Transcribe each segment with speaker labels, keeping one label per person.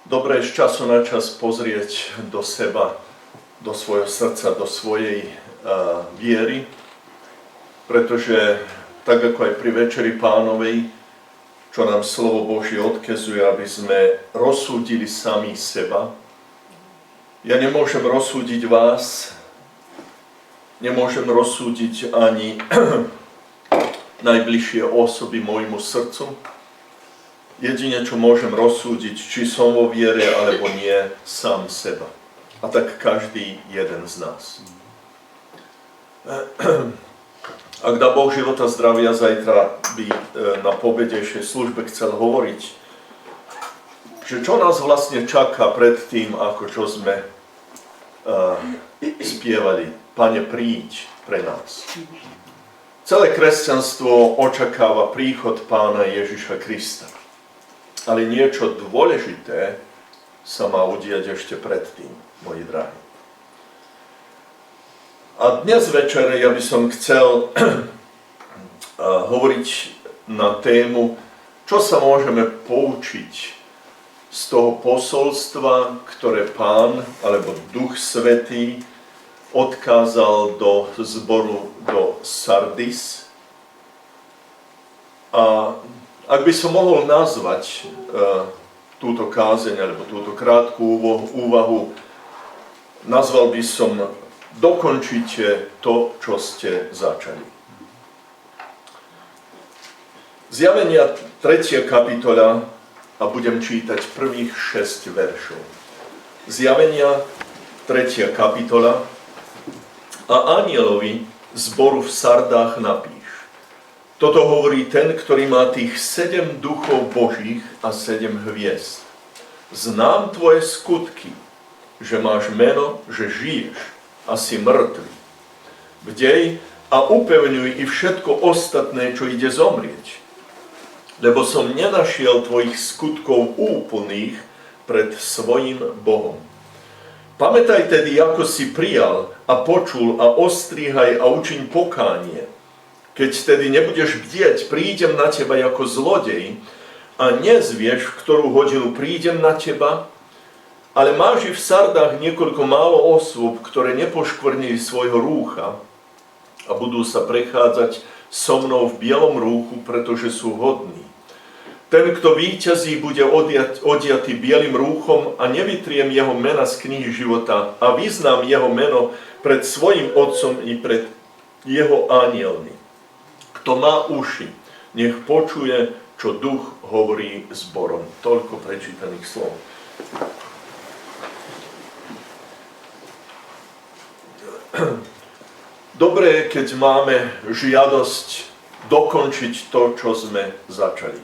Speaker 1: Dobre z času na čas pozrieť do seba, do svojho srdca, do svojej viery, pretože tak ako aj pri Večeri Pánovej, čo nám slovo Božie odkazuje, aby sme rozsúdili sami seba. Ja nemôžem rozsúdiť vás, nemôžem rozsúdiť ani najbližšie osoby môjmu srdcu. Jedine, čo môžem rozsúdiť, či som vo viere, alebo nie, sám seba. A tak každý jeden z nás. Ak dá Boh života zdravia, zajtra by na pobedejšej službe chcel hovoriť, že čo nás vlastne čaká pred tým, ako čo sme spievali. Pane, príď pre nás. Celé kresťanstvo očakáva príchod Pána Ježiša Krista. Ale niečo dôležité sa má udiať ešte predtým, moji drahí. A dnes večer ja by som chcel hovoriť na tému, čo sa môžeme poučiť z toho posolstva, ktoré Pán alebo Duch Svätý odkázal do zboru do Sardis. A ak by som mohol nazvať túto kázeň alebo túto krátku úvahu, nazval by som dokončite to, čo ste začali. Zjavenia 3. kapitola a budem čítať prvých 6 veršov. Zjavenia 3. kapitola a anjelovi zboru v Sardách napíš. Toto hovorí ten, ktorý má tých 7 duchov Božích a 7 hviezd. Znám tvoje skutky, že máš meno, že žiješ a si mŕtvy. Bdej a upevňuj i všetko ostatné, čo ide zomrieť. Lebo som nenašiel tvojich skutkov úplných pred svojim Bohom. Pamätaj tedy, ako si prijal a počul a ostríhaj a učiň pokánie. Keď tedy nebudeš bdieť, prídem na teba ako zlodej a nezvieš, v ktorú hodinu prídem na teba, ale máš i v Sardách niekoľko málo osôb, ktoré nepoškvrnili svojho rúcha a budú sa prechádzať so mnou v bielom rúchu, pretože sú hodní. Ten, kto víťazí, bude odiatý bielým rúchom a nevytriem jeho mena z knihy života a vyznám jeho meno pred svojim Otcom i pred jeho anielmi. Kto má uši, nech počuje, čo Duch hovorí zborom. Toľko prečítaných slov. Dobre, keď máme žiadosť dokončiť to, čo sme začali.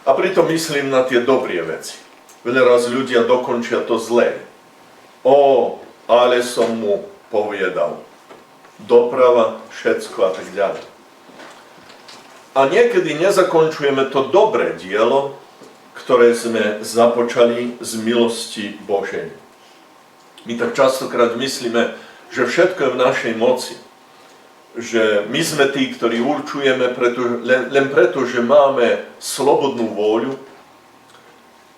Speaker 1: A pritom myslím na tie dobré veci. Veľa raz ľudia dokončia to zlé. Ale som mu povedal. Doprava, všetko a tak ďalej. A niekedy nezakončujeme to dobré dielo, ktoré sme započali z milosti Božej. My tak častokrát myslíme, že všetko je v našej moci. Že my sme tí, ktorí určujeme len preto, že máme slobodnú vôľu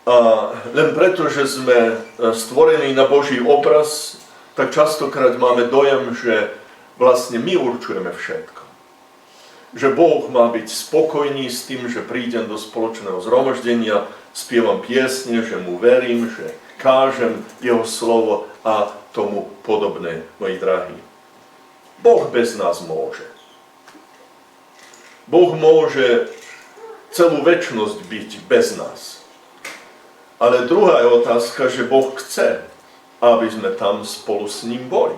Speaker 1: a len preto, že sme stvorení na Boží obraz, tak častokrát máme dojem, že vlastne my určujeme všetko. Že Boh má byť spokojný s tým, že prídem do spoločného zhromaždenia, spievam piesne, že mu verím, že kážem jeho slovo a tomu podobné, moji drahí. Boh bez nás môže. Boh môže celú večnosť byť bez nás. Ale druhá je otázka, že Boh chce, aby sme tam spolu s ním boli.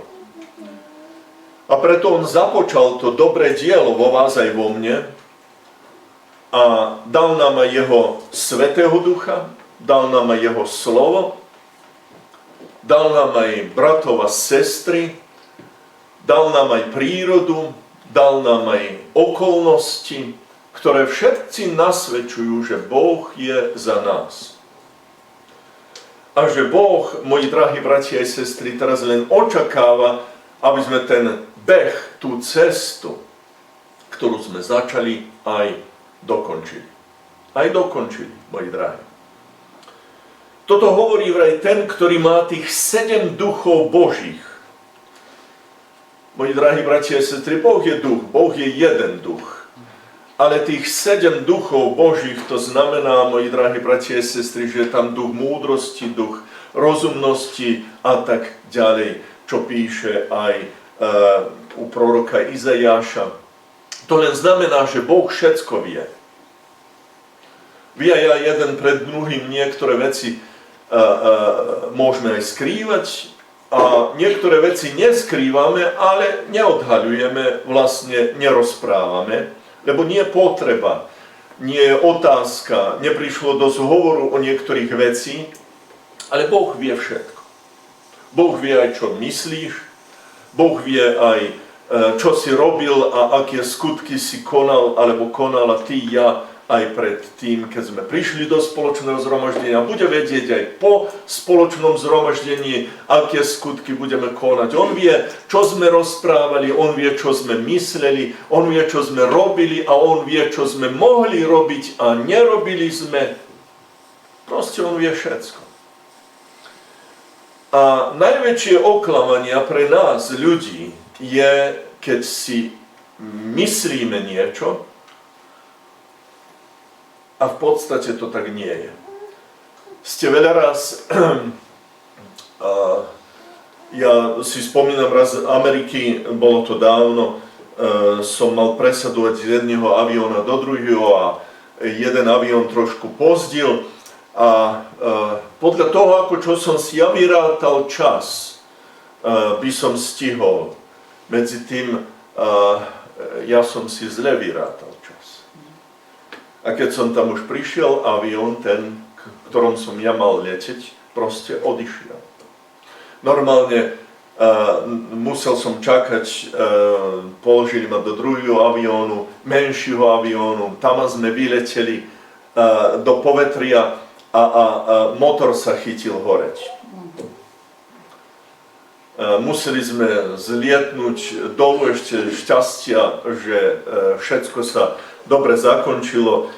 Speaker 1: A preto on započal to dobré dielo vo vás aj vo mne a dal nám aj jeho Svätého Ducha, dal nám aj jeho slovo, dal nám aj bratov a sestry, dal nám aj prírodu, dal nám aj okolnosti, ktoré všetci nasvedčujú, že Boh je za nás. A že Boh, moji drahí bratia a sestry, teraz len očakáva, aby sme ten beh, tú cestu, ktorú sme začali, aj dokončili. Aj dokončili, moji drahí. Toto hovorí vraj ten, ktorý má tých 7 duchov Božích. Moji drahí bratia a sestry, Boh je duch, Boh je jeden duch. Ale tých 7 duchov Božích, to znamená, moji drahí bratia a sestry, že je tam duch múdrosti, duch rozumnosti a tak ďalej, čo píše aj u proroka Izajáša. To len znamená, že Boh všetko vie. Vie aj jeden pred druhým niektoré veci môžeme aj skrývať a niektoré veci neskrývame, ale neodhaľujeme, vlastne nerozprávame. Lebo nie je potreba, nie je otázka, neprišlo do zhovoru o niektorých vecí, ale Boh vie všetko. Boh vie aj, čo myslíš, Boh vie aj, čo si robil a aké skutky si konal, alebo konala ty, ja, aj pred tým, keď sme prišli do spoločného zhromaždenia. Bude vedieť aj po spoločnom zhromaždení, aké skutky budeme konať. On vie, čo sme rozprávali, on vie, čo sme mysleli, on vie, čo sme robili a on vie, čo sme mohli robiť a nerobili sme. Proste on vie všetko. A najväčšie oklamania pre nás, ľudí, je, keď si myslíme niečo, a v podstate to tak nie je. Ste veľa raz, ja si spomínam raz z Ameriky, bolo to dávno, som mal presadovať z jedného avióna do druhého a jeden avión trošku pozdil a podľa toho, ako čo som si ja vyrátal čas, by som stihol. Medzi tým ja som si zle vyrátal čas. A keď som tam už prišiel, avión, ten, ktorom som ja mal letieť, proste odišiel. Normálne musel som čakať, položili ma do druhého aviónu, menšieho aviónu, tam sme vyleteli do povetria a motor sa chytil horeť. Museli sme zlietnúť dolu, ešte šťastia, že všetko sa dobre zakončilo.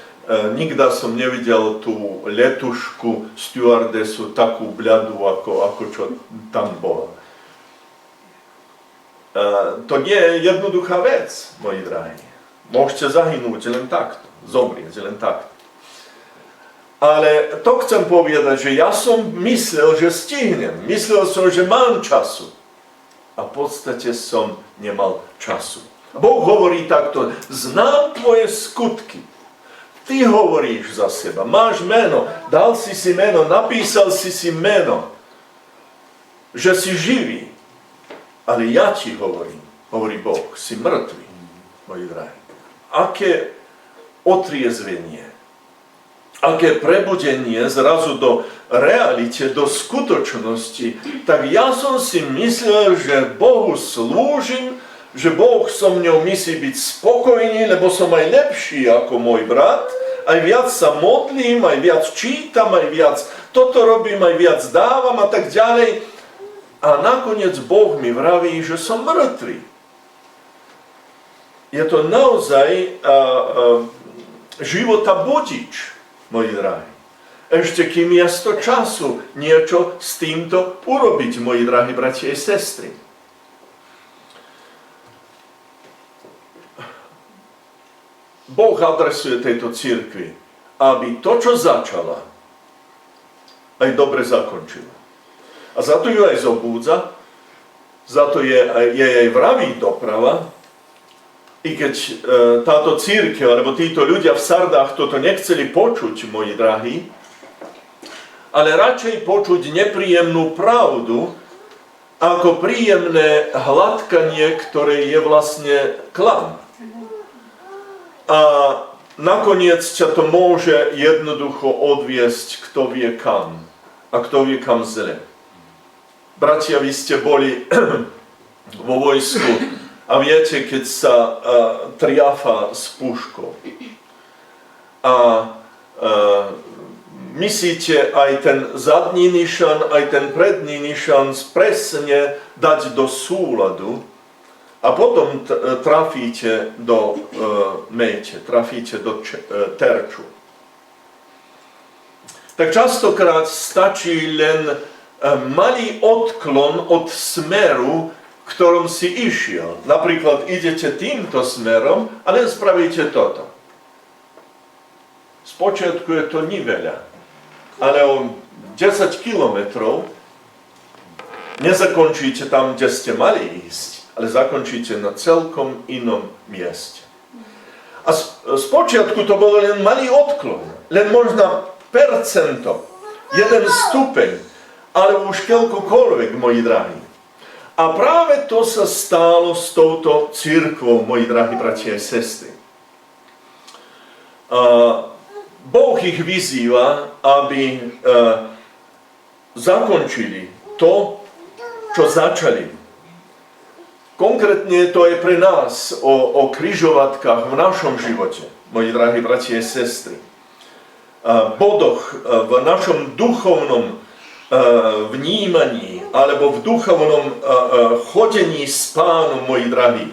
Speaker 1: Nikda som nevidel tú letušku, stewardesu, takú bľadu, ako čo tam bola. To nie je jednoduchá vec, moji drahí. Môžete zahynúť len takto, zomrieť len takto. Ale to chcem povedať, že ja som myslel, že stihnem. Myslel som, že mám času. A v podstate som nemal času. Boh hovorí takto, znám tvoje skutky. Ty hovoríš za seba, máš meno, dal si meno, napísal si meno, že si živý. Ale ja ti hovorím, hovorí Boh, si mŕtvý, moji drahí. Aké otriezvenie, aké prebudenie zrazu do realite, do skutočnosti, tak ja som si myslel, že Bohu slúžim, že Boh so mňou musí byť spokojný, lebo som aj lepší ako môj brat, aj viac sa modlím, aj viac čítam, aj viac toto robím, aj viac dávam a tak ďalej. A nakoniec Boh mi vraví, že som mŕtvý. Je to naozaj života budič, moji drahí. Ešte kým je to času niečo s týmto urobiť, moji drahí bratia a sestry. Boh adresuje tejto cirkvi, aby to, čo začala, aj dobre zakončila. A za to ju aj zobúdza, za to jej aj vraví doprava, i keď táto cirkev, alebo títo ľudia v Sardách toto nechceli počuť, moji drahí, ale radšej počuť nepríjemnú pravdu, ako príjemné hladkanie, ktoré je vlastne klam. A nakoniec ťa to môže jednoducho odviesť, kto vie kam. A kto vie kam zle. Bratia, vy ste boli vo vojsku a viete, keď sa triafa s puškou. A myslíte aj ten zadný nišan, aj ten predný nišan presne dať do súladu, a potom trafíte do mejte, trafíte do terču. tak častokrát stačí len malý odklon od smeru, ktorom si išiel. Napríklad idete týmto smerom a len spravíte toto. Spočiatku je to neveľa, ale o 10 kilometrov nezakončíte tam, kde ste mali ísť, ale zakončíte na celkom inom mieste. A spočiatku to bol len malý odklon, len možno percento, 1 stupeň, ale už keľkokoľvek, moji drahí. A práve to sa stalo s touto cirkvou, moji drahí bratia a sestry. Boh ich vyzýva, aby zakončili to, čo začali. Konkrétne to je pre nás o križovatkách v našom živote, moji drahí bratia a sestry. Bodoch v našom duchovnom vnímaní alebo v duchovnom chodení s Pánom, moji drahí,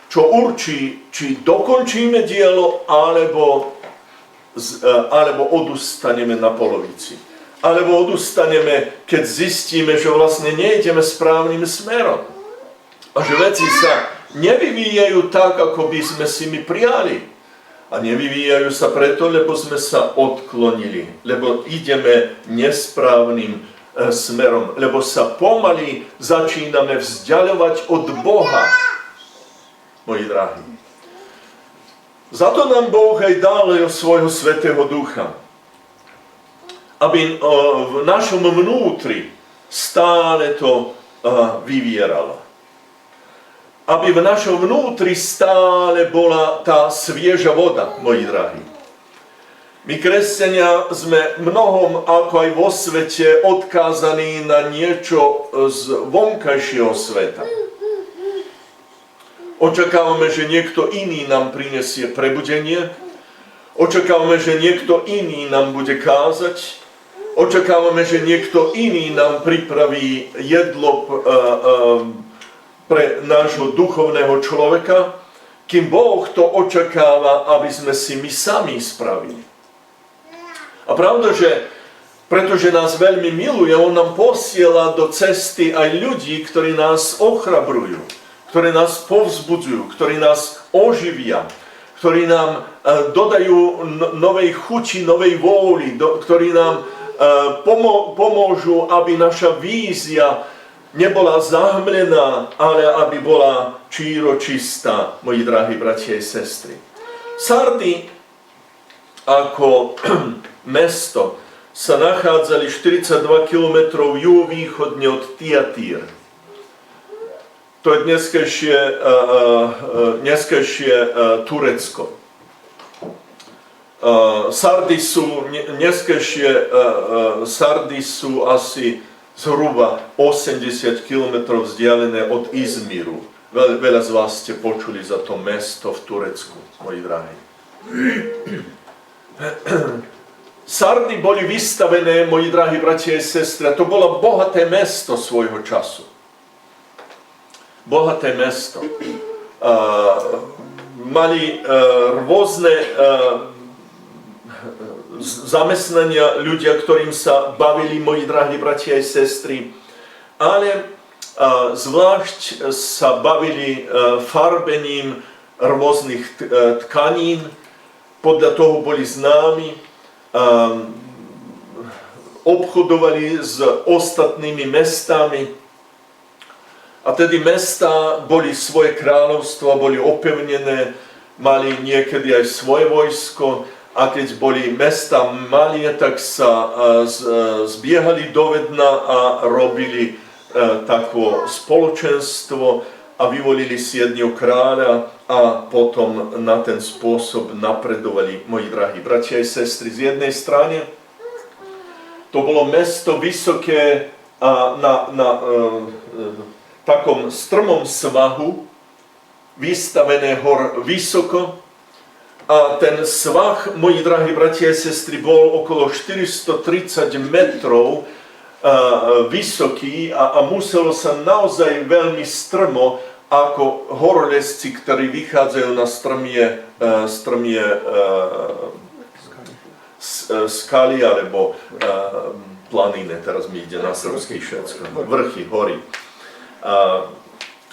Speaker 1: čo určí, či dokončíme dielo, alebo odustaneme na polovici. Alebo odustaneme, keď zistíme, že vlastne nejdeme správnym smerom. A že veci sa nevyvíjajú tak, ako by sme si my prijali. A nevyvíjajú sa preto, lebo sme sa odklonili, lebo ideme nesprávnym smerom, lebo sa pomaly začíname vzdiaľovať od Boha, moji drahí. Za to nám Boh aj dal svojho Svätého Ducha, aby v našom vnútri stále to vyvieralo. Aby v našom vnútri stále bola tá svieža voda, moji drahí. My, kresťania, sme mnohom, ako aj vo svete, odkázaní na niečo z vonkajšieho sveta. Očakávame, že niekto iný nám prinesie prebudenie. Očakávame, že niekto iný nám bude kázať. Očakávame, že niekto iný nám pripraví jedlo pre nášho duchovného človeka, kým Boh to očakáva, aby sme si my sami spravili. A pravda, že pretože nás veľmi miluje, on nám posiela do cesty aj ľudí, ktorí nás ochrabrujú, ktorí nás povzbudzujú, ktorí nás oživia, ktorí nám dodajú novej chuti, novej vôli, ktorí nám pomôžu, aby naša vízia nebola zahmlená, ale aby bola číročistá, moji drahí bratia a sestry. Sardy ako mesto sa nachádzali 42 km juhovýchodne od Tiatír. To je dneskejšie Turecko. Sardy sú asi zhruba 80 km vzdialené od Izmiru. Veľa z vás ste počuli za to mesto v Turecku, moji drahí. Sardy boli vystavené, moji drahí bratia a sestry, a to bolo bohaté mesto svojho času. Bohaté mesto. Mali rôzne zamestnania ľudia, ktorým sa bavili, moji drahí bratia a sestry, ale zvlášť sa bavili farbením rôznych tkanín, podľa toho boli známi, obchodovali s ostatnými mestami, a tedy mesta boli svoje kráľovstvo, boli opevnené, mali niekedy aj svoje vojsko. A keď boli mesta malé, tak sa zbiehali do Vedna a robili takové spoločenstvo a vyvolili si jedného kráľa a potom na ten spôsob napredovali, moji drahí bratia a sestry. Z jednej strany to bolo mesto vysoké a na takom strmom svahu, vystavené hor vysoko. A ten svah, moji drahí bratia a sestry, bol okolo 430 metrov vysoký a muselo sa naozaj veľmi strmo, ako horolezci, ktorí vychádzajú na strmie skaly alebo planiny, teraz mi ide na srbský všetko, vrchy, hory.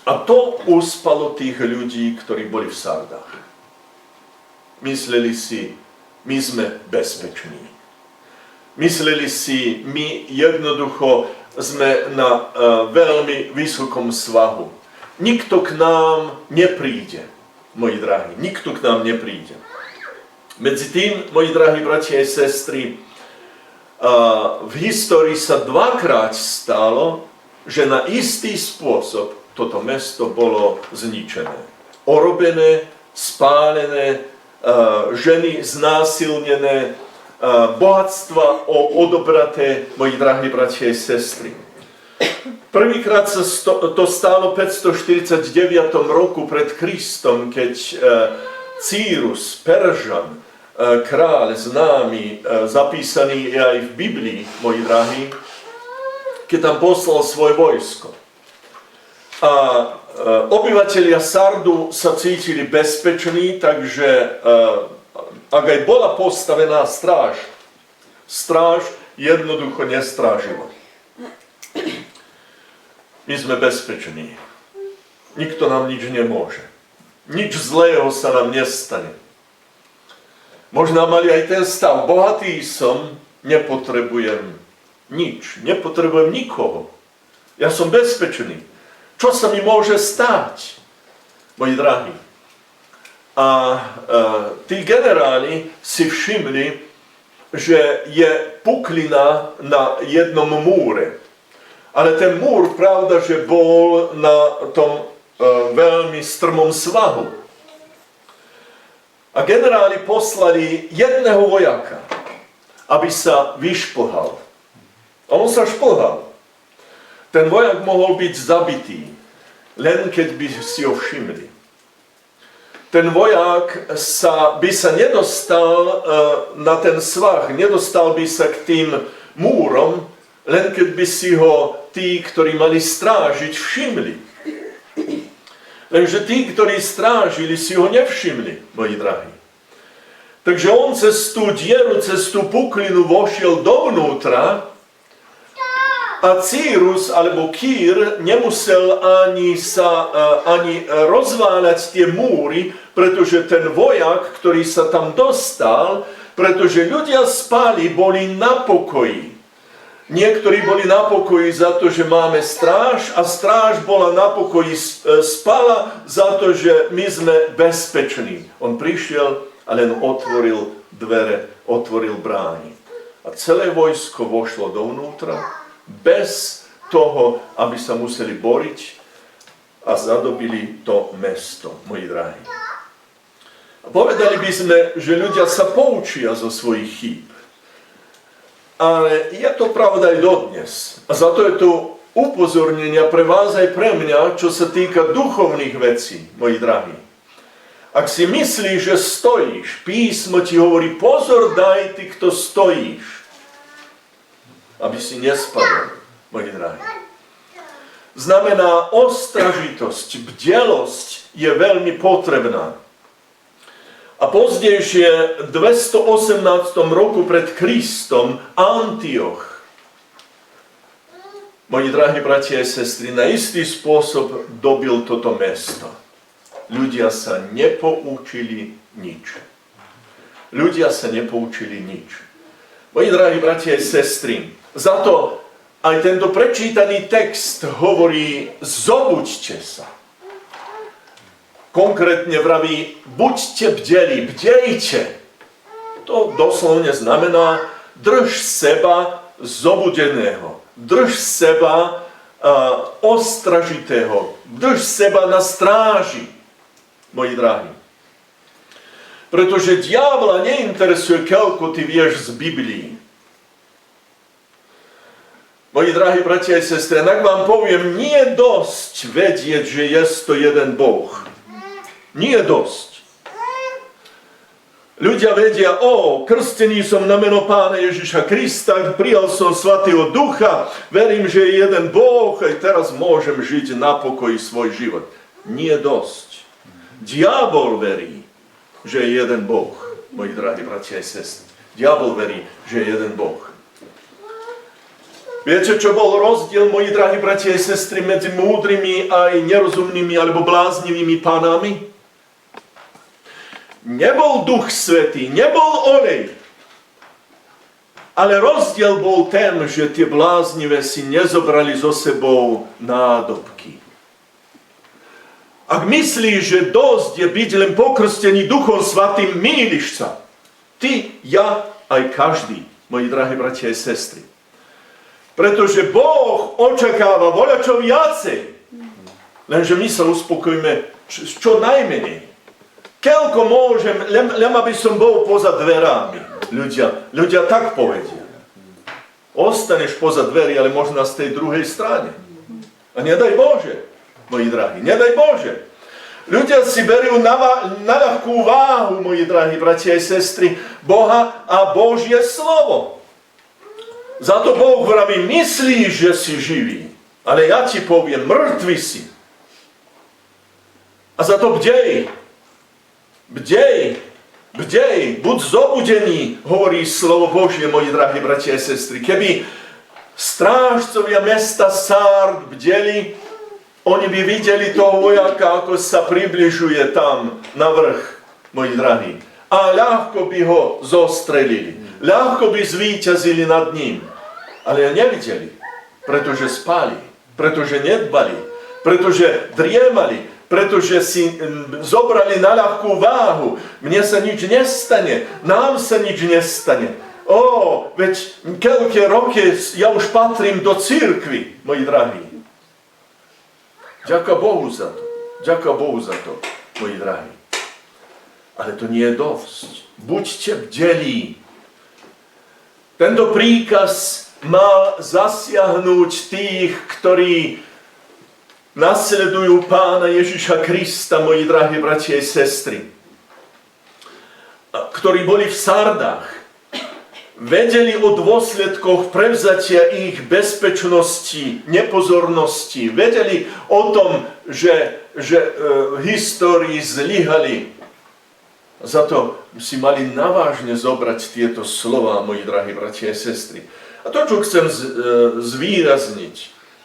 Speaker 1: A to uspalo tých ľudí, ktorí boli v Sardách. Mysleli si, my sme bezpeční. Mysleli si, my jednoducho sme na veľmi vysokom svahu. Nikto k nám nepríde, moji drahí, nikto k nám nepríde. Medzi tým, moji drahí bratia a sestry, v histórii sa dvakrát stalo, že na istý spôsob toto mesto bolo zničené. Orobené, spálené, ženy znásilnené, bohatstva odobraté, moji drahí bratia a sestry. Prvýkrát sa to stalo v 549 roku pred Kristom, keď Cyrus, Peržan, kráľ známy, zapísaný aj v Biblii, moji drahí, keď tam poslal svoje vojsko. A obyvatelia Sardu sa cítili bezpeční, takže ak aj bola postavená stráž jednoducho nestrážila. My sme bezpeční. Nikto nám nič nemôže. Nič zlého sa nám nestane. Možno mali aj ten stav. Bohatý som, nepotrebujem nič. Nepotrebujem nikoho. Ja som bezpečný. Čo sa mi môže stať, moji drahí? A tí generáli si všimli, že je puklina na jednom múre. Ale ten múr, pravda, že bol na tom veľmi strmom svahu. A generáli poslali jedného vojaka, aby sa vyšplhal. A on sa šplhal. Ten vojak mohol byť zabitý, len keď by si ho všimli. Ten vojak by sa nedostal na ten svah, nedostal by sa k tým múrom, len keď by si ho tí, ktorí mali strážiť, všimli. Lenže tí, ktorí strážili, si ho nevšimli, moji drahí. Takže on cez tú dieru, cez tú puklinu vošiel dovnútra a Cyrus alebo Kýr nemusel ani rozváľať tie múry, pretože ten vojak, ktorý sa tam dostal, pretože ľudia spali, boli na pokoji. Niektorí boli na pokoji za to, že máme stráž a stráž bola na pokoji, spala za to, že my sme bezpeční. On prišiel a len otvoril dvere, otvoril brány. A celé vojsko vošlo dovnútra bez toho, aby sa museli boriť a zadobili to mesto, moji drahí. A povedali by sme, že ľudia sa poučia zo svojich chýb. Ale je to pravda aj dodnes. A za to je to upozornenia pre vás aj pre mňa, čo sa týka duchovných vecí, moji drahí. Ak si myslíš, že stojíš, písmo ti hovorí, pozor daj ty, kto stojíš, aby si nespadol, moji drahí. Znamená ostražitosť, bdelosť je veľmi potrebná. A pozdejšie, v 218. roku pred Kristom, Antioch, moji drahí bratia a sestry, na istý spôsob dobil toto mesto. Ľudia sa nepoučili nič. Ľudia sa nepoučili nič. Moji drahí bratia a sestry, za to aj tento prečítaný text hovorí, zobuďte sa. Konkrétne vraví, buďte bdeli, bdejte. To doslovne znamená, drž seba zobudeného, drž seba ostražitého, drž seba na stráži, moji drahí. Pretože diabla neinteresuje, koľko ty vieš z Biblii. Moji drahí bratia a sestry, ak vám poviem, nie je dosť vedieť, že je to jeden Boh. Nie je dosť. Ľudia vedia, krstený som na meno Pána Ježiša Krista, prijal som Svätého Ducha, verím, že je jeden Boh, aj teraz môžem žiť na pokoji svoj život. Nie je dosť. Diabol verí, že je jeden Boh, moji drahí bratia a sestry. Diabol verí, že je jeden Boh. Viete, čo bol rozdiel, moji drahí bratia a sestry, medzi múdrymi aj nerozumnými alebo bláznivými pánami? Nebol Duch Svätý, nebol olej. Ale rozdiel bol ten, že tie bláznivé si nezobrali so sebou nádobky. Ak myslíš, že dosť je byť len pokrstený Duchom Svätým, mýliš sa. Ty, ja, aj každý, moji drahí bratia a sestry. Pretože Boh očakáva voľačo viacej. Lenže my sa uspokojíme čo najmenej. Keľko môžem, len aby som bol poza dverami. Ľudia tak povedia. Ostaneš poza dveri, ale možno z tej druhej strane. A nedaj Bože, moji drahí, nedaj Bože. Ľudia si berú na ľahkú váhu, moji drahí bratia a sestry, Boha a Božie slovo. Za to Boh vraví, myslíš, že si živý, ale ja ti poviem, mŕtvy si. A za to bdej, buď zobudený, hovorí slovo Božie, moji drahí bratia a sestry. Keby strážcovia mesta Sárd bdeli, oni by videli toho vojaka, ako sa približuje tam na vrch, moji drahí. A ľahko by ho zostrelili. Ľahko by zvíťazili nad ním. Ale nevideli, pretože spali, pretože nedbali, pretože driemali, pretože si zobrali na ľahkú váhu. Mne sa nič nestane, nám sa nič nestane. Veď koľké roky ja už patrím do cirkvi, moji drahí. Ďakujem Bohu za to, moji drahí. Ale to nie je dosť. Buďte bdelí. Tento príkaz mal zasiahnuť tých, ktorí nasledujú Pána Ježiša Krista, moji drahí bratia a sestry, ktorí boli v Sardách, vedeli o dôsledkoch prevzatia ich bezpečnosti, nepozornosti, vedeli o tom, že v histórii zlyhali. Za to si mali navážne zobrať tieto slova, moji drahí bratia a sestry. A to, čo chcem zvýrazniť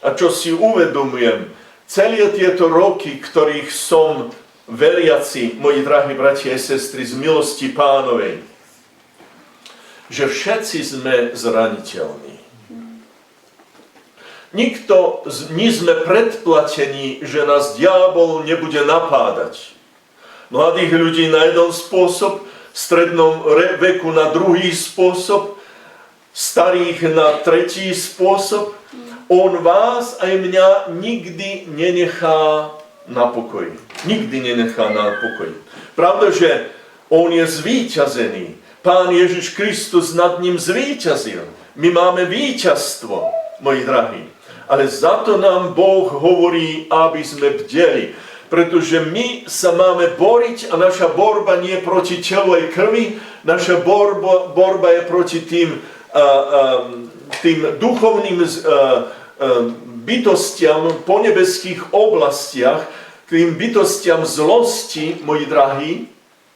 Speaker 1: a čo si uvedomujem, celé tieto roky, ktorých som veriaci, moji drahí bratia a sestry, z milosti Pánovej, že všetci sme zraniteľní. Nikto nie sme predplatení, že nás diabol nebude napádať. Mladých ľudí na jeden spôsob, v strednom veku na druhý spôsob, starých na tretí spôsob. On vás aj mňa nikdy nenechá na pokoji. Nikdy nenechá na pokoji. Pravda, že on je zvíťazený. Pán Ježiš Kristus nad ním zvíťazil. My máme víťazstvo, moji drahí. Ale za to nám Boh hovorí, aby sme bdeli. Pretože my sa máme boriť a naša borba nie je proti telu aj krvi. Naša borba je proti tým duchovným bytostiam po nebeských oblastiach, tým bytostiam zlosti, moji drahí,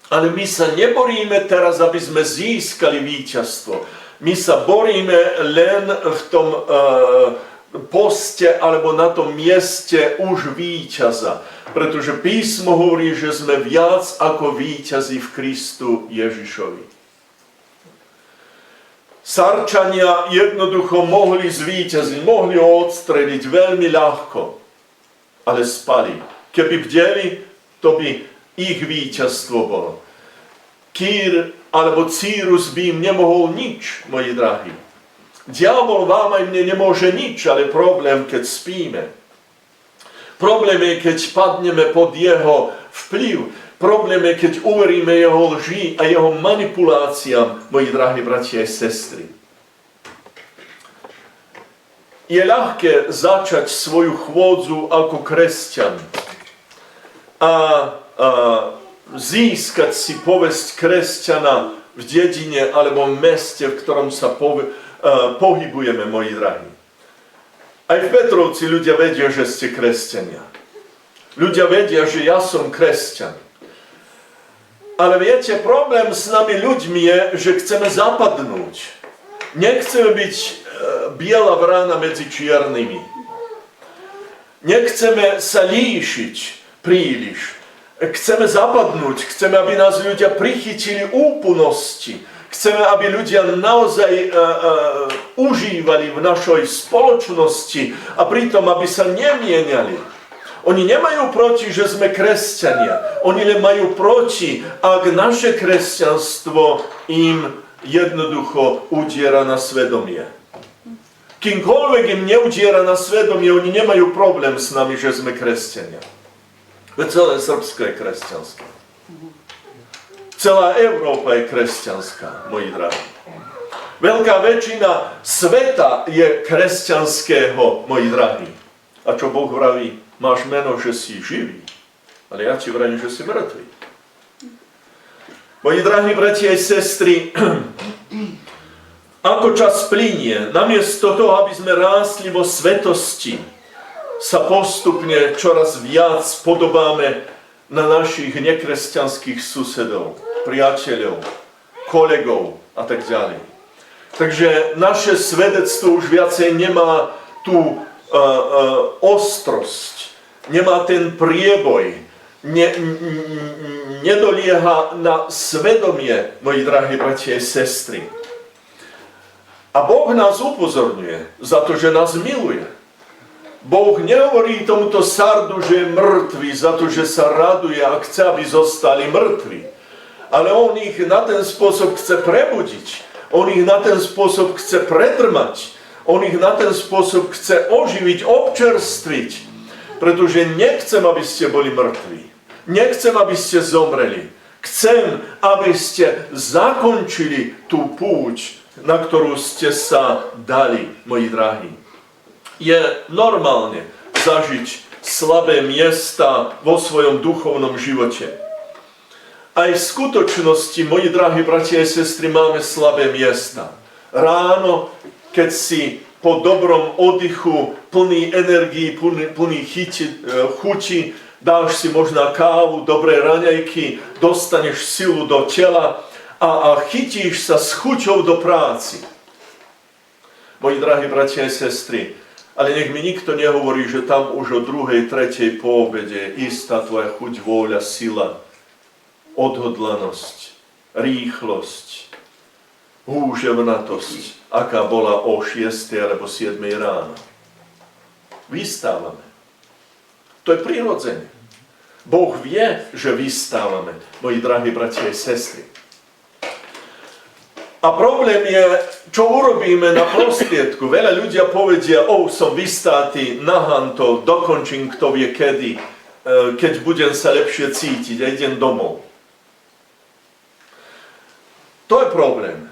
Speaker 1: ale my sa neboríme teraz, aby sme získali víťazstvo. My sa boríme len v tom poste alebo na tom mieste už víťaza. Pretože písmo hovorí, že sme viac ako víťazi v Kristu Ježišovi. Sarčania jednoducho mohli zvíťaziť, mohli ho odstreliť veľmi ľahko, ale spali. Keby bdeli, to by ich víťazstvo bolo. Kýr alebo Círus by im nemohol nič, moji drahí. Diabol vám aj mne nemôže nič, ale problém, keď spíme. Problém je, keď padneme pod jeho vplyv. Problém je, keď uveríme jeho lži a jeho manipuláciám, moji drahí bratia a sestry. Je ľahké začať svoju chôdzu ako kresťan a získať si povesť kresťana v dedine alebo v meste, v ktorom sa pohybujeme, moji drahí. Aj v Petrovci ľudia vedia, že ste kresťania. Ľudia vedia, že ja som kresťan. Ale viete, problém s nami ľuďmi je, že chceme zapadnúť. Nechceme byť biela vrána medzi čiernymi. Nechceme sa líšiť príliš. Chceme zapadnúť, chceme, aby nás ľudia prichytili úplnosti. Chceme, aby ľudia naozaj užívali v našej spoločnosti a pritom, aby sa nemieniali. Oni nemajú proti, že sme kresťania. Oni len majú proti, ak naše kresťanstvo im jednoducho udiera na svedomie. Kýmkoľvek im neudiera na svedomie, oni nemajú problém s nami, že sme kresťania. Veď celé Srbsko je kresťanské. Celá Európa je kresťanská, moji drahí. Veľká väčšina sveta je kresťanského, moji drahí. A čo Boh vraví? Máš meno, že si živý, ale ja ti vravím, že si mŕtvý. Moji drahí bratia a sestry, ako čas plynie, namiesto toho, aby sme rástli vo svetosti, sa postupne čoraz viac podobáme na našich nekresťanských susedov, priateľov, kolegov a tak ďalej. Takže naše svedectvo už viacej nemá tú ostrosť, nemá ten prieboj, nedolieha na svedomie, moji drahí bratia a sestry. A Boh nás upozorňuje za to, že nás miluje. Boh nehovorí tomuto Sardu, že je mŕtvy za to, že sa raduje a chce, aby zostali mŕtvi. Ale on ich na ten spôsob chce prebudiť. On ich na ten spôsob chce predrmať. On ich na ten spôsob chce oživiť, občerstviť. Pretože nechcem, aby ste boli mŕtvi. Nechcem, aby ste zomreli. Chcem, aby ste zakončili tú púť, na ktorú ste sa dali, moji drahí. Je normálne zažiť slabé miesta vo svojom duchovnom živote. Aj v skutočnosti, moji drahí bratia a sestry, máme slabé miesta. Ráno, keď si po dobrom oddychu, plný energií, plný chuti, dáš si možná kávu, dobré raňajky, dostaneš silu do tela a chytíš sa s chuťou do práci. Moji drahí bratia a sestry, ale nech mi nikto nehovorí, že tam už o 2., 3. po obede je istá tvoja chuť, vôľa, sila, odhodlanosť, rýchlosť, húževnatosť, aká bola o 6. alebo 7. ráno. Vystávame. To je prirodzene. Boh vie, že vystávame, moji drahí bratia a sestry. A problém je, čo urobíme na prostriedku. Veľa ľudia povedia, som vystáty, nahám to, dokončím kto vie kedy, keď budem sa lepšie cítiť a idem domov. To je problém.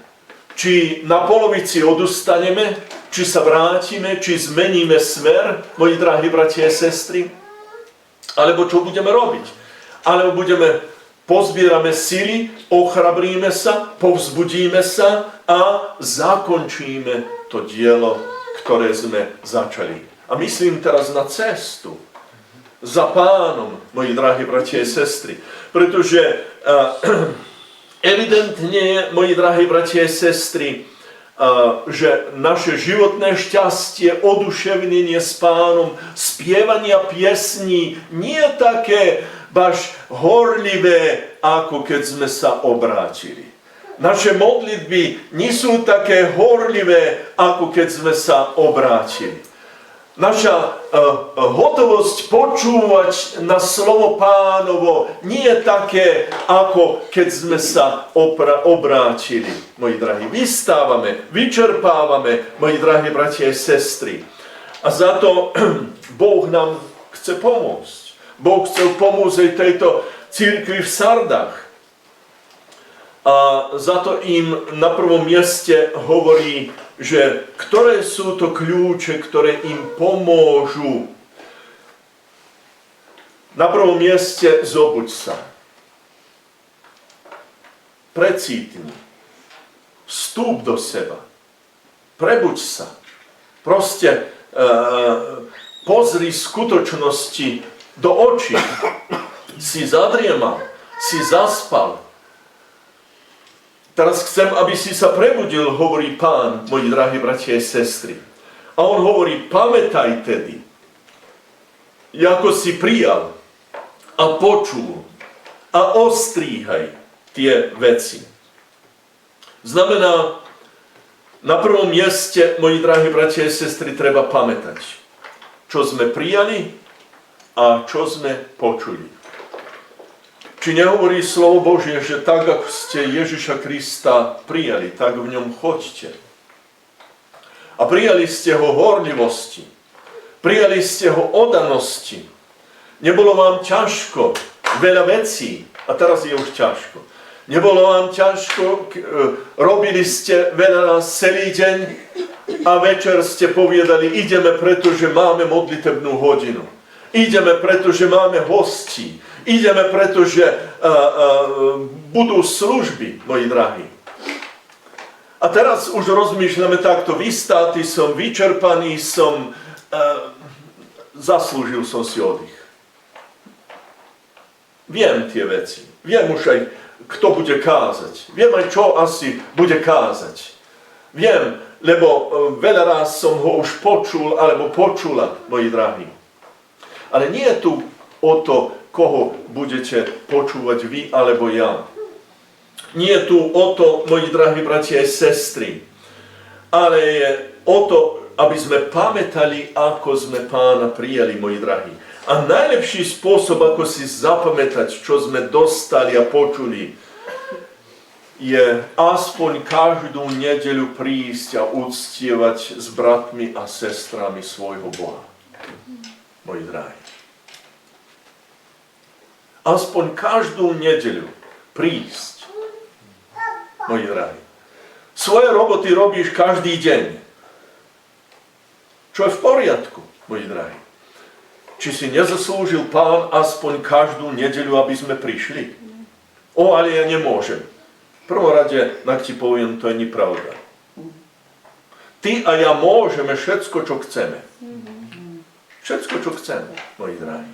Speaker 1: Či na polovici odustaneme, či sa vrátime, či zmeníme smer, moji drahí bratia a sestry, alebo čo budeme robiť. Alebo pozbierame sily, ochrabríme sa, povzbudíme sa a zakončíme to dielo, ktoré sme začali. A myslím teraz na cestu za Pánom, moji drahí bratia a sestry. Pretože evidentne, moji drahí bratia a sestry, že naše životné šťastie, oduševnenie s Pánom, spievania piesní nie je také baš horlivé, ako keď sme sa obrátili. Naše modlitby nie sú také horlivé, ako keď sme sa obrátili. Naša hotovosť počúvať na slovo Pánovo nie je také, ako keď sme sa obrátili. Moji drahí, vystávame, vyčerpávame, moji drahí bratia a sestry. A za to Boh nám chce pomôcť. Boh chcel pomôcť aj tejto cirkvi v Sardách. A za to im na prvom mieste hovorí, že ktoré sú to kľúče, ktoré im pomôžu. Na prvom mieste zobuď sa. Precítni. Vstúp do seba. Prebuď sa. Proste pozri skutočnosti do očí. Si zadriemal, si zaspal, Teraz chcem, aby si sa prebudil, hovorí Pán, moji drahí bratia a sestry. A on hovorí, pamätaj tedy, ako si prijal a počul a ostríhaj tie veci. Znamená, na prvom mieste, moji drahí bratia a sestry, treba pamätať, čo sme prijali a čo sme počuli. Či nehovorí slovo Božie, že tak, ako ste Ježiša Krista prijali, tak v ňom choďte. A prijali ste ho horlivosti. Prijali ste ho oddanosti. Nebolo vám ťažko, veľa vecí, a teraz je už ťažko. Nebolo vám ťažko, robili ste veľa celý deň a večer ste povedali, ideme, pretože máme modlitebnú hodinu. Ideme, pretože máme hostí. Ideme, pretože budú služby, moji drahí. A teraz už rozmýšľame takto, vystáty som, vyčerpaný som, zaslúžil som si oddych. Viem tie veci. Viem už aj, kto bude kázať. Viem aj, čo asi bude kázať. Viem, lebo veľa raz som ho už počul, alebo počula, moji drahí. Ale nie je tu o to, koho budete počúvať vy, alebo ja. Nie je tu o to, moji drahí bratia a sestry, ale je o to, aby sme pamätali, ako sme Pána prijali, moji drahí. A najlepší spôsob, ako si zapamätať, čo sme dostali a počuli, je aspoň každú nedeľu prísť a uctievať s bratmi a sestrami svojho Boha. Moji drahí. Aspoň každú nedeľu prísť. Moji drahí. Svoje roboty robíš každý deň. Čo je v poriadku, moji drahí. Či si nezaslúžil Pán aspoň každú nedeľu, aby sme prišli? Ale ja nemôžem. V prvom rade, tak ti poviem, to je nepravda. Ty a ja môžeme všetko, čo chceme. Všetko, čo chceme, moji drahí.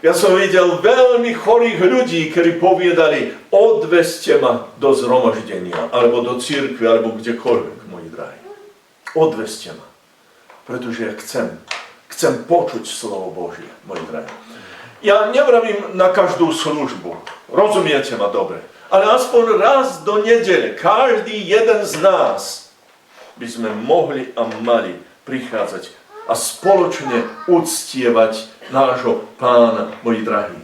Speaker 1: Ja som videl veľmi chorých ľudí, ktorí povedali, odveste ma do zhromaždenia, alebo do cirkvi, alebo kdekoľvek, moji drahí. Odveste ma, pretože ja chcem počuť slovo Božie, moji drahí. Ja nevravím na každú službu, rozumiete ma dobre, ale aspoň raz do nedele, každý jeden z nás by sme mohli a mali prichádzať a spoločne uctievať nášho Pána, moji drahí.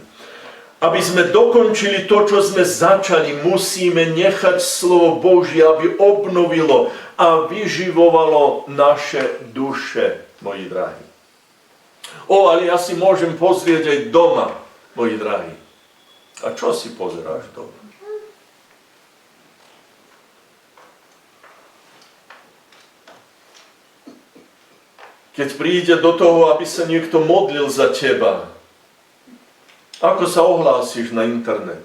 Speaker 1: Aby sme dokončili to, čo sme začali, musíme nechať slovo Božie, aby obnovilo a vyživovalo naše duše, moji drahí. Ale ja si môžem pozrieť aj doma, moji drahí. A čo si pozeráš doma? Keď príde do toho, aby sa niekto modlil za teba, ako sa ohlásíš na internet?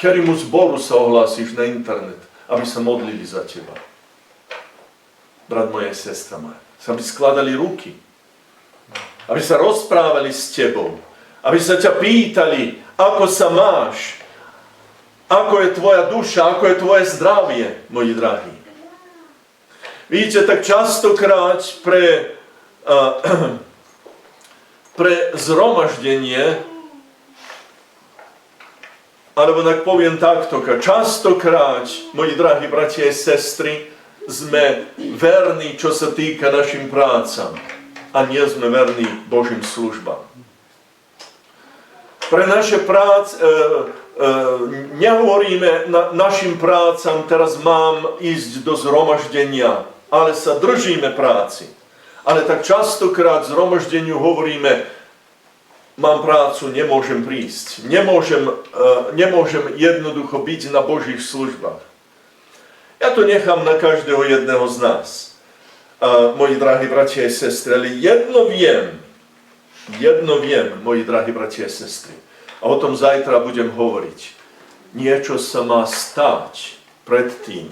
Speaker 1: Ktorému zboru sa ohlásíš na internet, aby sa modlili za teba? Brat moja, sestra moja, aby skladali ruky, aby sa rozprávali s tebou, aby sa ťa pýtali, ako sa máš, ako je tvoja duša, ako je tvoje zdravie, moji drahí. Vidíte, tak častokrát pre zhromaždenie, alebo tak poviem takto, častokrát, moji drahí bratia a sestry, sme verní, čo sa týka našim prácam a nie sme verní Božím službám. Pre naše práce nehovoríme našim prácam, teraz mám ísť do zhromaždenia, ale sa držíme práci. Ale tak častokrát zhromaždeniu hovoríme, mám prácu, nemôžem prísť. Nemôžem jednoducho byť na Božích službách. Ja to nechám na každého jedného z nás. Moji drahí bratia a sestry, ale jedno viem, moji drahí bratia a sestry. A o tom zajtra budem hovoriť. Niečo sa má stať pred tým,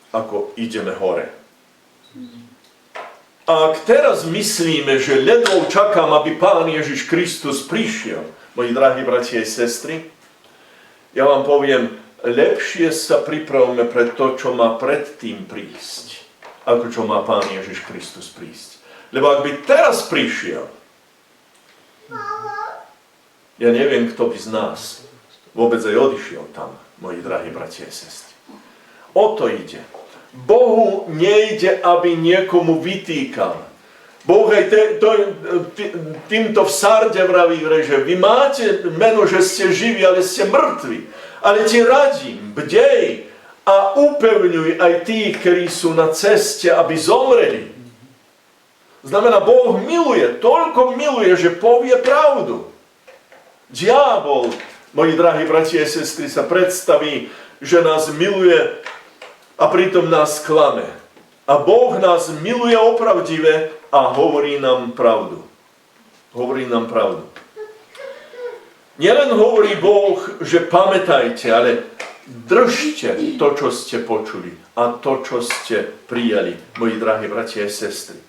Speaker 1: ako ideme hore. A ak teraz myslíme, že ledvo čakám, aby Pán Ježiš Kristus prišiel, moji drahí bratia a sestry, ja vám poviem, lepšie sa pripravme pre to, čo má predtým prísť, ako čo má Pán Ježiš Kristus prísť. Lebo ak by teraz prišiel, ja neviem, kto by z nás vôbec aj odišiel tam, moji drahí bratia a sestry. O to ide. Bohu nejde, aby niekomu vytýkal. Boh aj týmto v Sarde vraví, že vy máte meno, že ste živí, ale ste mŕtvi. Ale ti radím, bdej a upevňuj aj tých, ktorí sú na ceste, aby zomreli. Znamená, Boh miluje, toľko miluje, že povie pravdu. Diabol, moji drahí bratia a sestry, sa predstaví, že nás miluje a pritom nás klame. A Boh nás miluje opravdive a hovorí nám pravdu. Hovorí nám pravdu. Nielen hovorí Boh, že pamätajte, ale držte to, čo ste počuli a to, čo ste prijali, moji drahí bratia a sestry.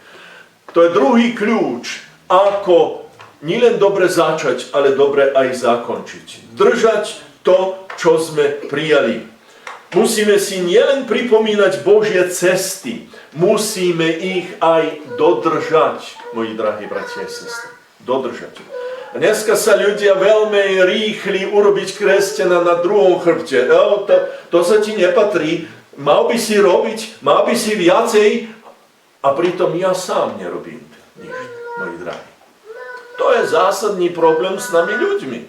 Speaker 1: To je druhý kľúč, ako nielen dobre začať, ale dobre aj zakončiť. Držať to, čo sme prijali. Musíme si nielen pripomínať Božie cesty, musíme ich aj dodržať, moji drahí bratia a sestry. Dodržať. A dneska sa ľudia veľmi rýchli urobiť kresťana na druhom chrbte. To sa ti nepatrí, mal by si robiť, mal by si viacej, a pritom ja sám nerobím nič, moji drahí. To je zásadný problém s nami ľuďmi.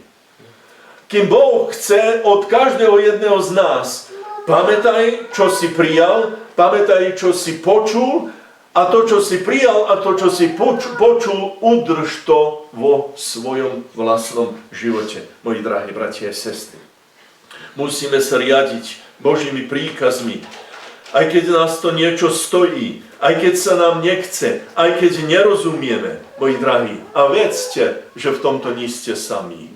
Speaker 1: Kým Boh chce od každého jedného z nás, pamätaj, čo si prijal, pamätaj, čo si počul, a to, čo si prijal, a to, čo si počul, udrž to vo svojom vlastnom živote, moji drahí bratia a sestry. Musíme sa riadiť Božími príkazmi, aj keď nás to niečo stojí, aj keď sa nám nechce, aj keď nerozumieme, moji drahí. A vedzte, že v tomto nie ste sami.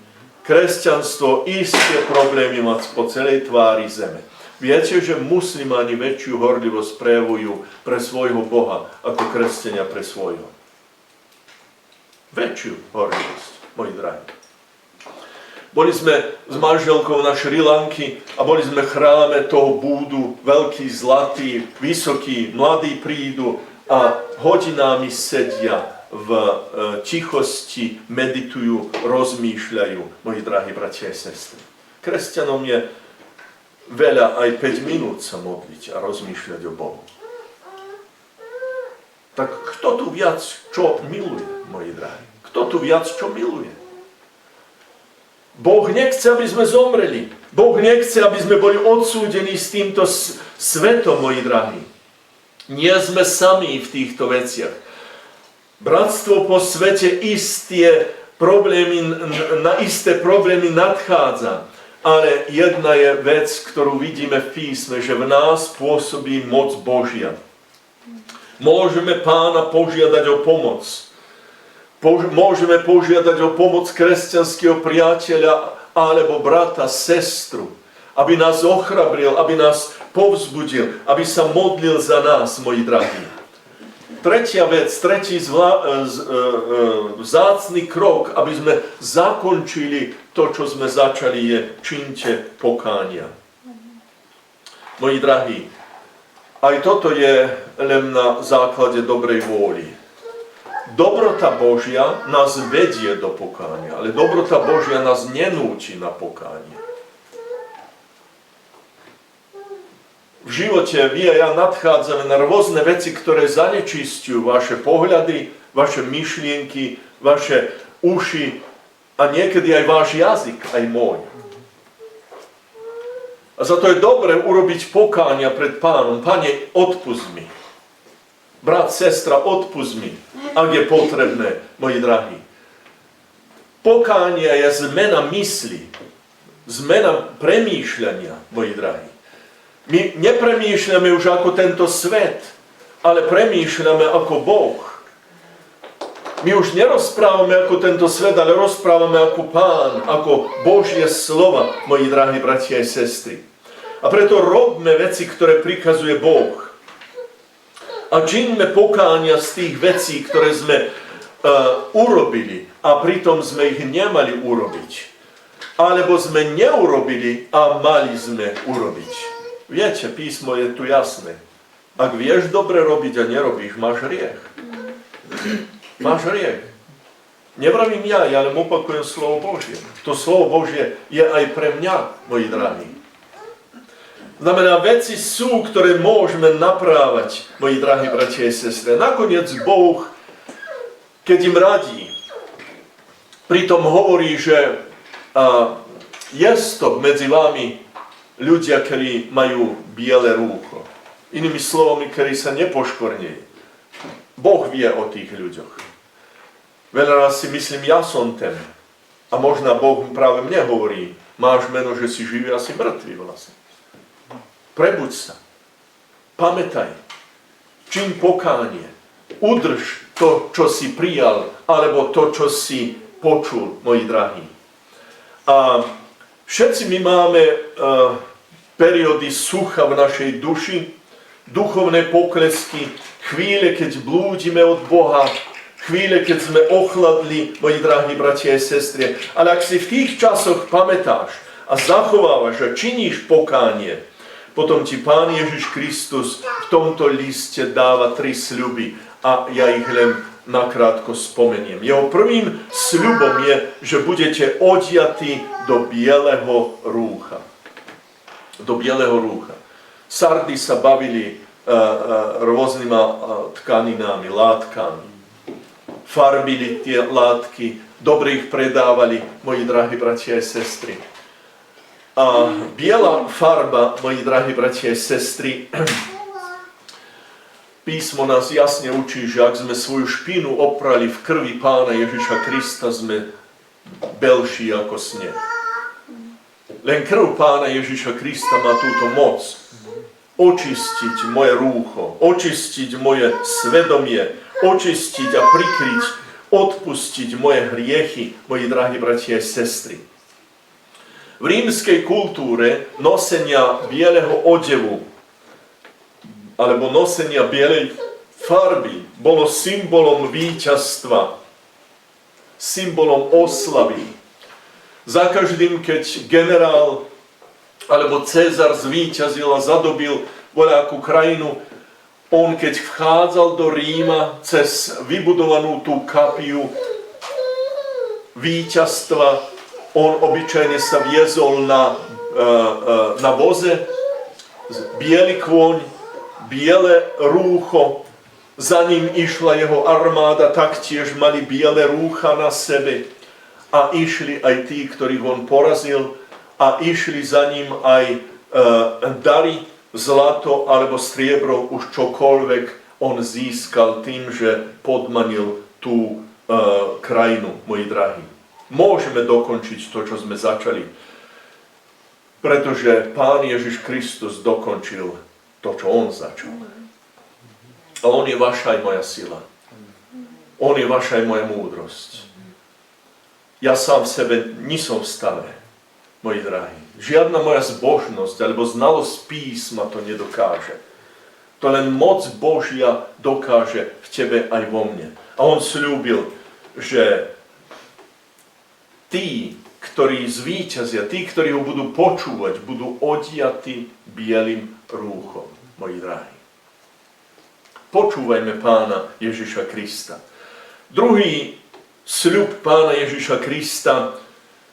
Speaker 1: Kresťanstvo isté problémy má po celej tvári zeme. Viete, že muslimáni väčšiu horlivosť prejavujú pre svojho Boha, ako kresťania pre svojho. Väčšiu horlivosť, moji drahí. Boli sme s manželkou na Šri Lanky a boli sme chráme toho Búdu, veľký, zlatý, vysoký, mladí prídu a hodinami sedia v tichosti, meditujú, rozmýšľajú, moji drahí bratia a sestry. Kresťanom je veľa aj 5 minút sa modliť a rozmýšľať o Bohu. Tak kto tu viac čo miluje, moji drahí? Kto tu viac čo miluje? Boh nechce, aby sme zomreli. Boh nechce, aby sme boli odsúdení s týmto svetom, moji drahí. Nie sme sami v týchto veciach. Bratstvo po svete isté problémy nadchádza. Ale jedna je vec, ktorú vidíme v písme, že v nás pôsobí moc Božia. Môžeme Pána požiadať o pomoc. Môžeme požiadať o pomoc kresťanského priateľa alebo brata, sestru, aby nás ochrabril, aby nás povzbudil, aby sa modlil za nás, moji drahí. Tretia vec, tretí vzácny krok, aby sme zakončili to, čo sme začali, je činte pokánia. Moji drahí, aj toto je len na základe dobrej vôly. Dobrota Božia nás vedie do pokánia, ale dobrota Božia nás nenúči na pokánie. V živote vy a ja nadchádzame na rôzne veci, ktoré zanečistujú vaše pohľady, vaše myšlienky, vaše uši a niekedy aj váš jazyk, aj môj. A za to je dobre urobiť pokánia pred Pánom. Pane, odpusť mi. Brat, sestra, odpusť mi, ak je potrebné, moji drahí. Pokánia je zmena mysli, zmena premýšľania, moji drahí. My nepremýšľame už ako tento svet, ale premýšľame ako Boh. My už nerozprávame ako tento svet, ale rozprávame ako Pán, ako Božie slova, moji drahí bratia a sestry. A preto robme veci, ktoré prikazuje Boh. A čiňme pokánia z tých vecí, ktoré sme urobili a pritom sme ich nemali urobiť. alebo sme neurobili a mali sme urobiť. Viete, písmo je tu jasné. Ak vieš dobre robiť a nerobíš, máš hriech. Máš hriech. Nevravím ja len opakujem slovo Božie. To slovo Božie je aj pre mňa, moji drahí. Znamená, veci sú, ktoré môžeme naprávať, moji drahí bratia a sestry. Nakoniec Boh, keď im radí, pritom hovorí, že je to medzi vami ľudia, ktorí majú biele rúcho. Inými slovami, ktorí sa nepoškvrnejú. Boh vie o tých ľuďoch. Veľa raz si myslím, ja som ten. A možno Boh práve mne hovorí, máš meno, že si živý a si mŕtvý vlastne. Prebuď sa. Pamätaj. Čiň pokánie. Udrž to, čo si prijal, alebo to, čo si počul, moji drahí. A všetci my máme periódy sucha v našej duši, duchovné poklesky, chvíle, keď blúdime od Boha, chvíle, keď sme ochladli, moji drahí bratia a sestry. Ale ak si v tých časoch pamätáš a zachovávaš a činíš pokánie, potom ti Pán Ježiš Kristus v tomto liste dáva 3 sľuby a ja ich len nakrátko spomeniem. Jeho prvým sľubom je, že budete odiatí do bieleho rúcha. Do bieleho rúcha. Sardy sa bavili rôznymi tkaninami, látkami. Farbili tie látky, dobre ich predávali, moji drahí bratia a sestry. A biela farba, moji drahí bratia a sestry, písmo nás jasne učí, že ak sme svoju špinu oprali v krvi Pána Ježiša Krista, sme belší ako sneh. Len krv Pána Ježiša Krista má túto moc očistiť moje rúcho, očistiť moje svedomie, očistiť a prikryť, odpustiť moje hriechy, moji drahí bratia a sestry. V rímskej kultúre nosenia bieleho odevu alebo nosenia bielej farby bolo symbolom víťazstva, symbolom oslavy. Za každým, keď generál alebo Cezar zvíťazil a zadobil voľakú krajinu, on keď vchádzal do Ríma cez vybudovanú tú kapiu víťazstva, on obyčajne sa viezol na voze, biely kôň, biele rúcho, za ním išla jeho armáda, taktiež mali biele rúcha na sebe a išli aj tí, ktorých on porazil a išli za ním aj dary, zlato alebo striebro, už čokoľvek on získal tým, že podmanil tú krajinu, moji drahí. Môžeme dokončiť to, čo sme začali, pretože Pán Ježiš Kristus dokončil to, čo on začal. A on je vaša aj moja sila. On je vaša aj moja múdrosť. Ja sám v sebe nisom v stave, moji drahí. Žiadna moja zbožnosť alebo znalosť písma to nedokáže. To len moc Božia dokáže v tebe aj vo mne. A on sľúbil, že tí, ktorí zvíťazia, tí, ktorí ho budú počúvať, budú odiatí bielým rúchom, moji drahí. Počúvajme Pána Ježiša Krista. Druhý sľub Pána Ježiša Krista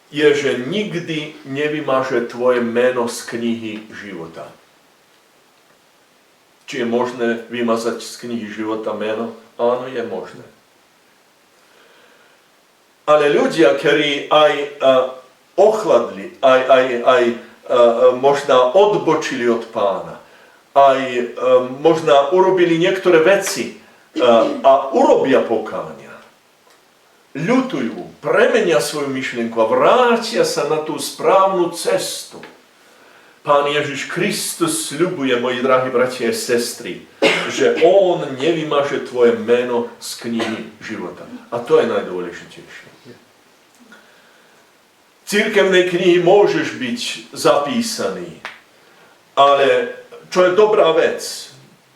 Speaker 1: je, že nikdy nevymaže tvoje meno z knihy života. Či je možné vymazať z knihy života meno? Áno, je možné. Ale ľudia, ktorí aj ochladli, aj možno odbočili od Pána, aj možno urobili niektoré veci a urobia pokánia, ľutujú, premenia svoju myšlienku a vrátia sa na tú správnu cestu. Pán Ježiš Kristus sľubuje, moji drahí bratia a sestry, že on nevymaže tvoje meno z knihy života. A to je najdôležitejšie. V cirkevnej knihy môžeš byť zapísaný, ale čo je dobrá vec,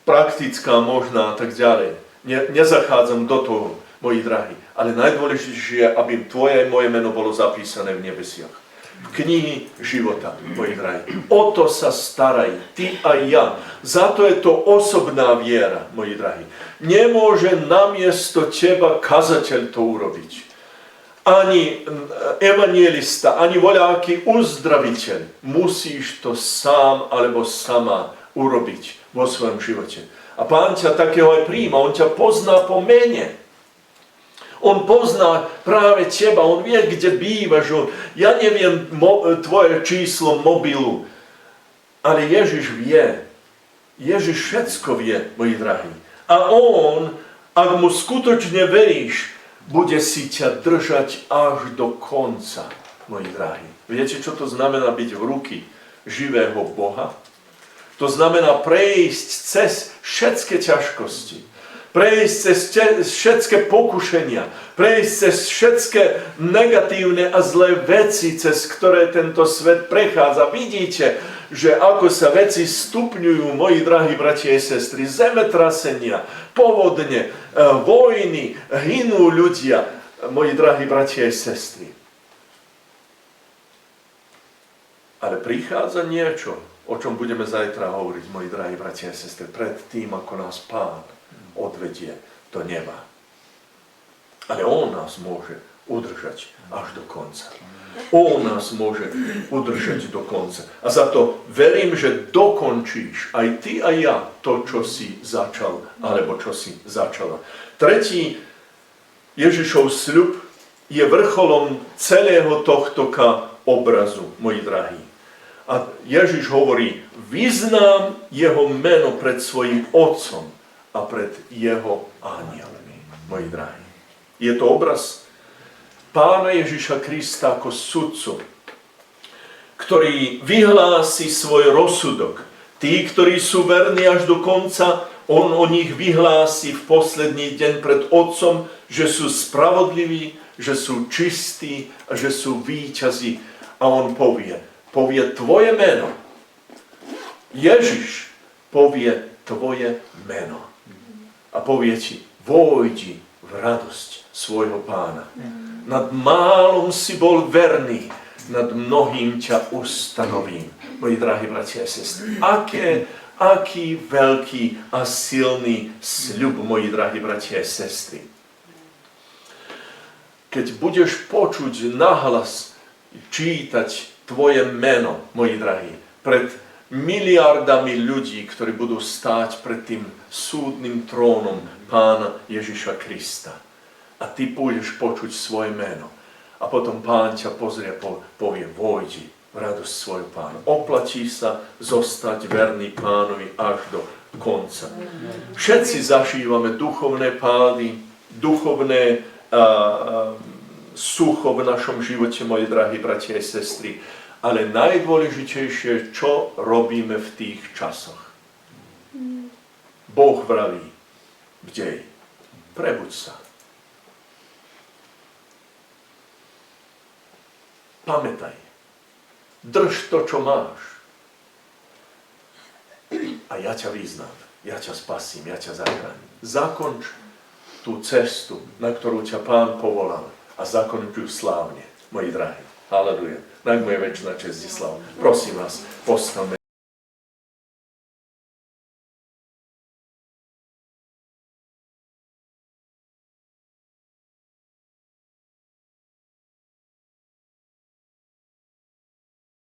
Speaker 1: praktická možná a tak ďalej. Nezachádzam do toho, moji drahí. Ale najdôležitejšie je, aby tvoje a moje meno bolo zapísané v nebesiach. knihy života, moji drahí. O to sa staraj, ty a ja. Za to je to osobná viera, moji drahí. Nemôže namiesto teba kazateľ to urobiť. Ani evanjelista, ani voľaký uzdraviteľ. Musíš to sám alebo sama urobiť vo svojom živote. A Pán ťa takého aj prijíma, on ťa pozná po mene. On pozná práve teba, on vie, kde bývaš. Ja neviem tvoje číslo mobilu, ale Ježiš vie. Ježiš všetko vie, moji drahí. A on, ak mu skutočne veríš, bude si ťa držať až do konca, moji drahí. Viete, čo to znamená byť v ruky živého Boha? To znamená prejsť cez všetky ťažkosti, prejsť cez všetky pokušenia, prejsť cez všetky negatívne a zlé veci, cez ktoré tento svet prechádza. Vidíte, že ako sa veci stupňujú, moji drahí bratia a sestry, zemetrasenia, povodne, vojny, hynú ľudia, moji drahí bratia a sestry. Ale prichádza niečo, o čom budeme zajtra hovoriť, moji drahí bratia a sestry, pred tým, ako nás Pán odvedie do neba. Ale on nás môže udržať až do konca. On nás môže udržať do konca. A za to verím, že dokončíš aj ty a ja to, čo si začal, alebo čo si začala. Tretí Ježišov sľub je vrcholom celého tohto obrazu, moji drahí. A Ježiš hovorí, vyznám jeho meno pred svojím Otcom a pred jeho anielmi, moji drahí. Je to obraz Pána Ježiša Krista ako sudcu, ktorý vyhlási svoj rozsudok. Tí, ktorí sú verní až do konca, on o nich vyhlási v posledný deň pred Otcom, že sú spravodliví, že sú čistí a že sú víťazi. A on povie tvoje meno. Ježiš povie tvoje meno. A povie ti, vojdi v radosť svojho Pána. Nad málom si bol verný, nad mnohým ťa ustanovím. Moji drahí bratia a sestry, aký veľký a silný sľub, moji drahí bratia a sestry. Keď budeš počuť nahlas čítať tvoje meno, moji drahí, pred miliardami ľudí, ktorí budú stáť pred tým súdnym trónom Pána Ježiša Krista. A ty pôjdeš počuť svoje meno. A potom Pán ťa pozrie a povie, vojdi v radosť svojho Pána. Oplatí sa zostať verný Pánovi až do konca. Všetci zažívame duchovné pády, duchovné sucho v našom živote, moji drahí bratia a sestry. Ale najdôležitejšie, čo robíme v tých časoch. Boh vraví, bdej, prebuď sa. Pamätaj, drž to, čo máš. A ja ťa vyznám, ja ťa spasím, ja ťa zachránim. Zakonč tú cestu, na ktorú ťa Pán povolal a zakonč ju slávne, moji drahí. Haleluja. Nech mu je večná česť i sláva. Prosím vás, postavme